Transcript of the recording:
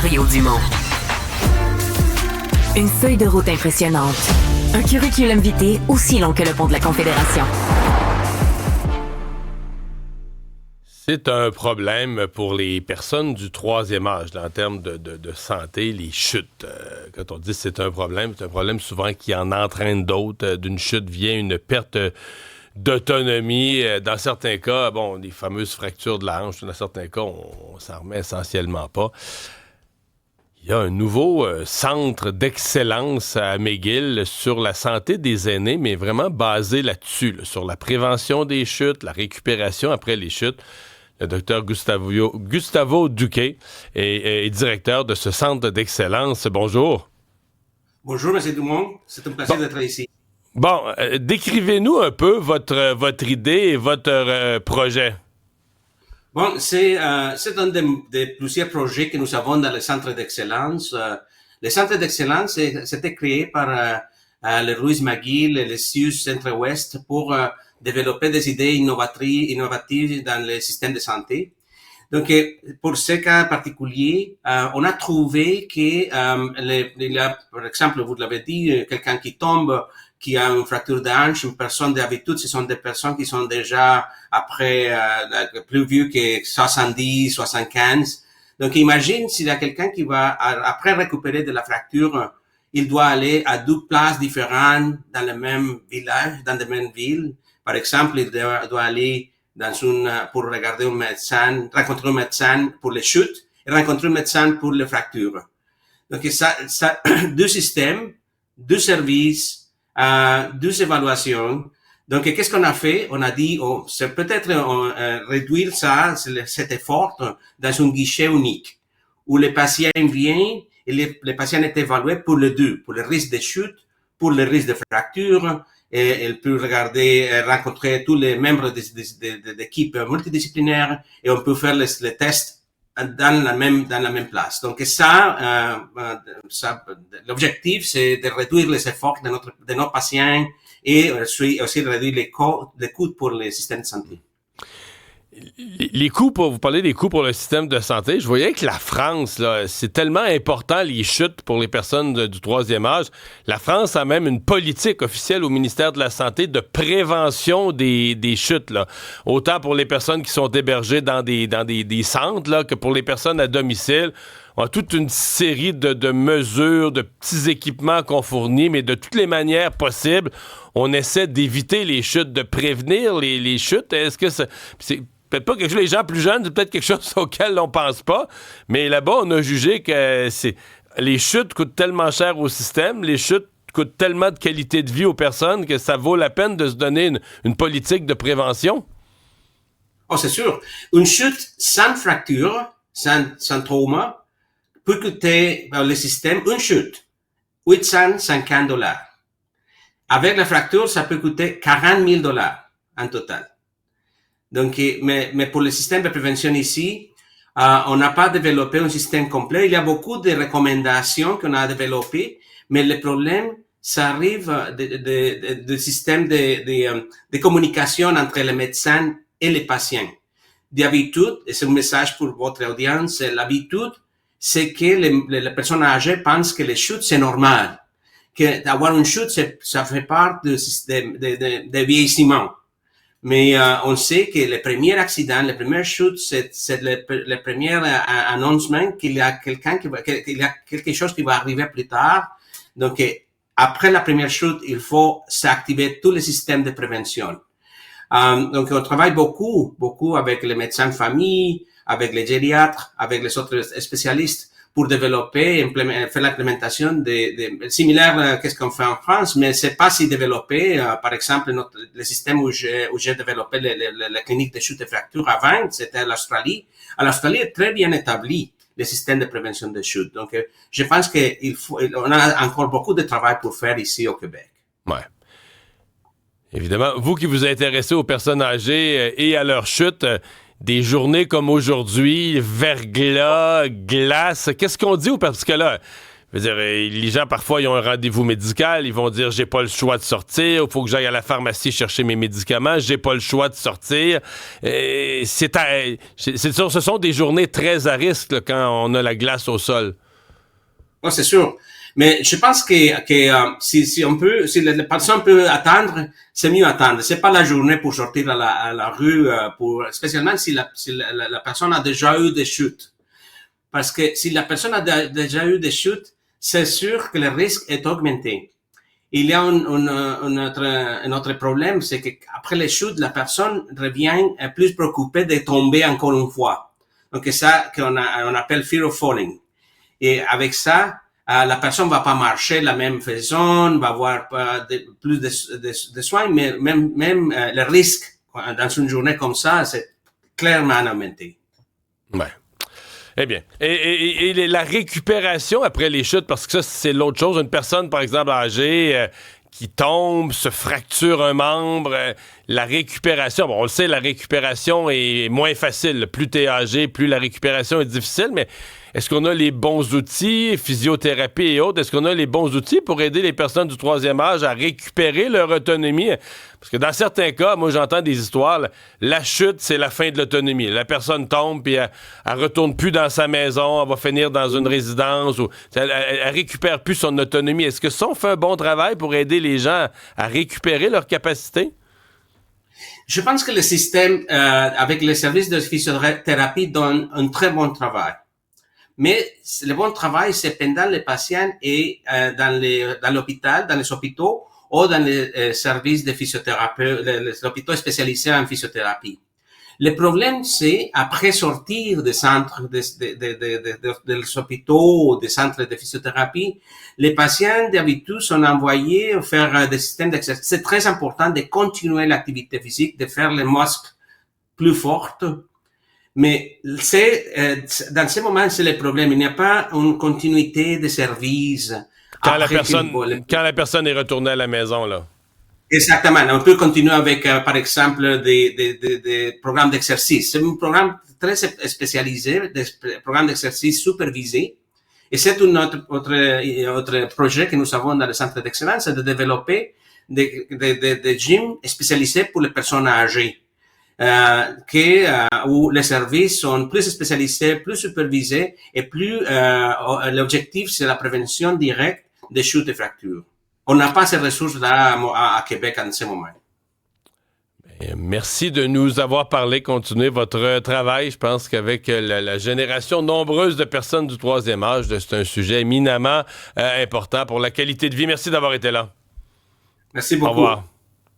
Mario Dumont. Une feuille de route impressionnante. Un curriculum vitae aussi long que le pont de la Confédération. C'est un problème pour les personnes du troisième âge, là, en termes de santé, les chutes. Quand on dit c'est un problème souvent qui en entraîne d'autres. D'une chute vient une perte d'autonomie. Dans certains cas, les fameuses fractures de la hanche, dans certains cas, on s'en remet essentiellement pas. Il y a un nouveau centre d'excellence à McGill sur la santé des aînés, mais vraiment basé là-dessus, là, sur la prévention des chutes, la récupération après les chutes. Le docteur Gustavo Duque est directeur de ce centre d'excellence. Bonjour. Bonjour, M. Dumont. C'est un plaisir d'être ici. Décrivez-nous un peu votre idée et votre projet. C'est un des plusieurs projets que nous avons dans le centre d'excellence. Le centre d'excellence, c'était créé par le Louis McGill et le CIUS Centre-Ouest pour développer des idées innovatives dans le système de santé. Donc, pour ce cas particulier, on a trouvé que il y a, par exemple, vous l'avez dit, quelqu'un qui tombe, qui a une fracture de hanche, une personne d'habitude, ce sont des personnes qui sont déjà après plus vieux que 70, 75. Donc, imagine s'il y a quelqu'un qui va, après récupérer de la fracture, il doit aller à 2 places différentes dans le même village, dans la même ville. Par exemple, il doit aller pour regarder un médecin, rencontrer un médecin pour les chutes et rencontrer un médecin pour les fractures. Donc, ça, 2 systèmes, 2 services, 2 évaluations. Donc, qu'est-ce qu'on a fait? On a dit, c'est peut-être réduire cet effort dans un guichet unique où les patients viennent et les patients est évalué pour les 2, pour le risque de chute, pour le risque de fracture. Et elle peut rencontrer tous les membres d'équipes multidisciplinaires et on peut faire les tests dans la même place. Donc l'objectif, c'est de réduire les efforts de nos patients et aussi réduire les coûts pour les systèmes de santé. Les coûts, vous parlez des coûts pour le système de santé, je voyais que la France, là, c'est tellement important les chutes pour les personnes du troisième âge. La France a même une politique officielle au ministère de la Santé de prévention des chutes, là. Autant pour les personnes qui sont hébergées dans des centres là, que pour les personnes à domicile. On a toute une série de mesures, de petits équipements qu'on fournit, mais de toutes les manières possibles, on essaie d'éviter les chutes, de prévenir les chutes. Est-ce que c'est peut-être pas quelque chose, les gens plus jeunes, c'est peut-être quelque chose auquel on pense pas, mais là-bas, on a jugé que les chutes coûtent tellement cher au système, les chutes coûtent tellement de qualité de vie aux personnes que ça vaut la peine de se donner une politique de prévention. Oh, c'est sûr. Une chute sans fracture, sans trauma, peut coûter le système, une chute, $850. Avec la fracture, ça peut coûter $40,000 en total. Donc, mais pour le système de prévention ici, on n'a pas développé un système complet. Il y a beaucoup de recommandations qu'on a développées, mais le problème, ça arrive de système de communication entre les médecins et les patients. D'habitude, et c'est un message pour votre audience, l'habitude, c'est que les personnes âgées pensent que les chutes, c'est normal. Que d'avoir une chute, ça fait partie de vieillissement. Mais on sait que les premiers accidents, les premières chutes, c'est le premier annoncement qu'il y a qu'il y a quelque chose qui va arriver plus tard. Donc, après la première chute, il faut s'activer tous les systèmes de prévention. Donc, on travaille beaucoup avec les médecins de famille, avec les gériatres, avec les autres spécialistes pour développer, faire l'implémentation similaire qu'est-ce qu'on fait en France, mais c'est pas si développé. Par exemple, le système où j'ai développé la clinique de chute et fracture avant, c'était l'Australie. L'Australie est très bien établi, le système de prévention de chute. Donc, je pense on a encore beaucoup de travail pour faire ici au Québec. Ouais. Évidemment, vous qui vous intéressez aux personnes âgées et à leur chute, des journées comme aujourd'hui, verglas, glace, qu'est-ce qu'on dit parce que là, Je veux dire, les gens, parfois, ils ont un rendez-vous médical. Ils vont dire, j'ai pas le choix de sortir. Il faut que j'aille à la pharmacie chercher mes médicaments. J'ai pas le choix de sortir. Ce sont des journées très à risque là, quand on a la glace au sol. Oh, c'est sûr. Mais je pense que si la personne peut attendre, c'est mieux attendre. C'est pas la journée pour sortir à la rue, spécialement si la personne a déjà eu des chutes. Parce que si la personne a déjà eu des chutes, c'est sûr que le risque est augmenté. Il y a un autre problème, c'est qu'après les chutes, la personne revient plus préoccupée de tomber encore une fois. Donc, c'est ça qu'on appelle fear of falling. Et avec ça, la personne va pas marcher de la même façon, va avoir plus de soins, mais même le risque dans une journée comme ça, c'est clairement augmenté. Ouais. Eh bien, et la récupération après les chutes, parce que ça, c'est l'autre chose. Une personne, par exemple, âgée, qui tombe, se fracture un membre, la récupération, bon, on le sait, la récupération est moins facile. Plus t'es âgé, plus la récupération est difficile, mais est-ce qu'on a les bons outils, physiothérapie et autres, est-ce qu'on a les bons outils pour aider les personnes du troisième âge à récupérer leur autonomie? Parce que dans certains cas, moi j'entends des histoires, la chute, c'est la fin de l'autonomie. La personne tombe, puis elle retourne plus dans sa maison, elle va finir dans une résidence, ou elle récupère plus son autonomie. Est-ce que ça, on fait un bon travail pour aider les gens à récupérer leur capacité? Je pense que le système, avec les services de physiothérapie, donne un très bon travail. Mais le bon travail, c'est pendant les patients et dans l'hôpital, dans les hôpitaux ou dans les services de physiothérapie, les hôpitaux spécialisés en physiothérapie. Le problème, c'est après sortir des centres des hôpitaux ou des centres de physiothérapie, les patients d'habitude sont envoyés faire des systèmes d'exercice. C'est très important de continuer l'activité physique, de faire les muscles plus fortes. Mais dans ce moment, c'est le problème. Il n'y a pas une continuité de service. Quand la personne est retournée à la maison, là. Exactement. On peut continuer avec, par exemple, des programmes d'exercice. C'est un programme très spécialisé, des programmes d'exercice supervisés. Et c'est autre projet que nous avons dans le centre d'excellence, c'est de développer des gyms spécialisés pour les personnes âgées. Où les services sont plus spécialisés, plus supervisés et plus l'objectif c'est la prévention directe des chutes et fractures. On n'a pas ces ressources-là à Québec en ce moment. Merci de nous avoir parlé. Continuez votre travail. Je pense qu'avec la génération nombreuse de personnes du troisième âge, c'est un sujet éminemment important pour la qualité de vie. Merci d'avoir été là. Merci beaucoup. Au revoir.